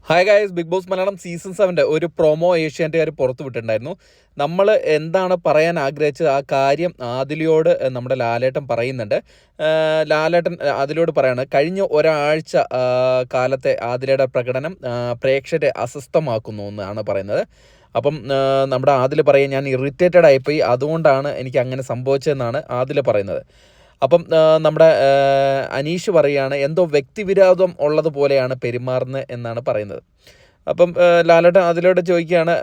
Hi guys, Bigg Boss Malayalam season 7 ഒരു promo ഏഷ്യാനെറ്റുകാർ പുറത്തു വിട്ടിട്ടുണ്ടായിരുന്നു. നമ്മൾ എന്താണ് പറയാൻ ആഗ്രഹിച്ചത് ആ കാര്യം ആദിലയോട് നമ്മുടെ ലാലേട്ടൻ പറയുന്നുണ്ട്. ലാലേട്ടൻ ആദിലയോട് പറയാണ്, കഴിഞ്ഞ ഒരാഴ്ച കാലത്തെ ആദിലയുടെ പ്രകടനം പ്രേക്ഷകരെ അസ്വസ്ഥമാക്കുന്നു എന്നാണ് പറയുന്നത്. അപ്പം നമ്മുടെ ആദിൽ പറയും, ഞാൻ ഇറിറ്റേറ്റഡ് ആയിപ്പോയി, അതുകൊണ്ടാണ് എനിക്ക് അങ്ങനെ സംഭവിച്ചതെന്നാണ് ആദിൽ പറയുന്നത്. അപ്പം നമ്മുടെ അനീഷ് പറയുകയാണ്, എന്തോ വ്യക്തിവിരോധം ഉള്ളതുപോലെയാണ് പെരുമാറുന്നത് എന്നാണ് പറയുന്നത്. അപ്പം ലാലേട്ടൻ അതിലൂടെ ചോദിക്കുകയാണ്,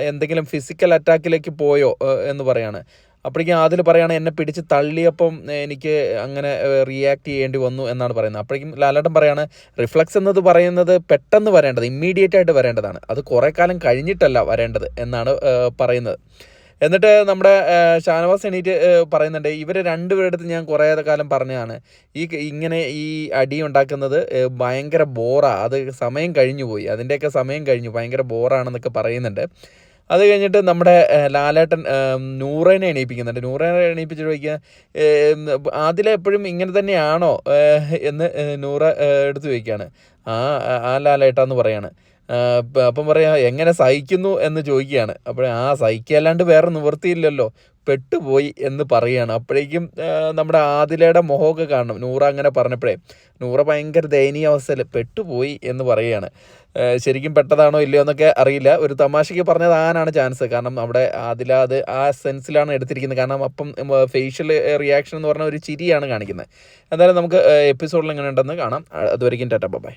എന്തെങ്കിലും ഫിസിക്കൽ അറ്റാക്കിലേക്ക് പോയോ എന്ന് പറയാണ്. അപ്പോഴേക്കും അതിൽ പറയുകയാണ്, എന്നെ പിടിച്ച് തള്ളിയപ്പം എനിക്ക് അങ്ങനെ റിയാക്ട് ചെയ്യേണ്ടി വന്നു എന്നാണ് പറയുന്നത്. അപ്പോഴേക്കും ലാലേട്ടൻ പറയാണ്, റിഫ്ലക്സ് എന്നത് പറയുന്നത് പെട്ടെന്ന് വരേണ്ടത്, ഇമ്മീഡിയറ്റ് ആയിട്ട് വരേണ്ടതാണ്, അത് കുറേ കാലം കഴിഞ്ഞിട്ടല്ല വരേണ്ടത് എന്നാണ് പറയുന്നത്. എന്നിട്ട് നമ്മുടെ ഷാനവാസ് എണീറ്റ് പറയുന്നുണ്ട്, ഇവർ രണ്ടുപേരുടെ അടുത്ത് ഞാൻ കുറേ കാലം പറഞ്ഞതാണ്, ഇങ്ങനെ ഈ അടി ഉണ്ടാക്കുന്നത് ഭയങ്കര ബോറാണ്, അത് സമയം കഴിഞ്ഞു പോയി, അതിൻ്റെയൊക്കെ സമയം കഴിഞ്ഞു, ഭയങ്കര ബോറാണെന്നൊക്കെ പറയുന്നുണ്ട്. അത് കഴിഞ്ഞിട്ട് നമ്മുടെ ലാലേട്ടൻ നൂറേനെ എണീപ്പിക്കുന്നുണ്ട്. നൂറേനെ എണീപ്പിച്ച് ചോദിക്കുക, അതിലെപ്പോഴും ഇങ്ങനെ തന്നെയാണോ എന്ന് നൂറ എടുത്ത് ചോദിക്കുകയാണ്. ആ ആ ലാലേട്ടാന്ന് പറയാണ്. അപ്പം പറയാ, എങ്ങനെ സഹിക്കുന്നു എന്ന് ചോദിക്കുകയാണ്. അപ്പോൾ സഹിക്കല്ലാണ്ട് വേറെ നിവൃത്തിയില്ലല്ലോ, പെട്ടുപോയി എന്ന് പറയുകയാണ്. അപ്പോഴേക്കും നമ്മുടെ ആദിലയുടെ മുഖമൊക്കെ കാണണം. നൂറ അങ്ങനെ പറഞ്ഞപ്പോഴേ നൂറ ഭയങ്കര ദയനീയ അവസ്ഥയിൽ പെട്ടുപോയി എന്ന് പറയുകയാണ്. ശരിക്കും പെട്ടതാണോ ഇല്ലയോ എന്നൊക്കെ അറിയില്ല, ഒരു തമാശയ്ക്ക് പറഞ്ഞതാകാനാണ് ചാൻസ്. കാരണം അവിടെ ആദില അത് ആ സെൻസിലാണ് എടുത്തിരിക്കുന്നത്. കാരണം അപ്പം ഫേഷ്യൽ റിയാക്ഷൻ എന്ന് പറഞ്ഞ ഒരു ചിരിയാണ് കാണിക്കുന്നത്. എന്തായാലും നമുക്ക് എപ്പിസോഡിൽ എങ്ങനെ ഉണ്ടെന്ന് കാണാം. അതുവരെയും ടാറ്റ ബൈ.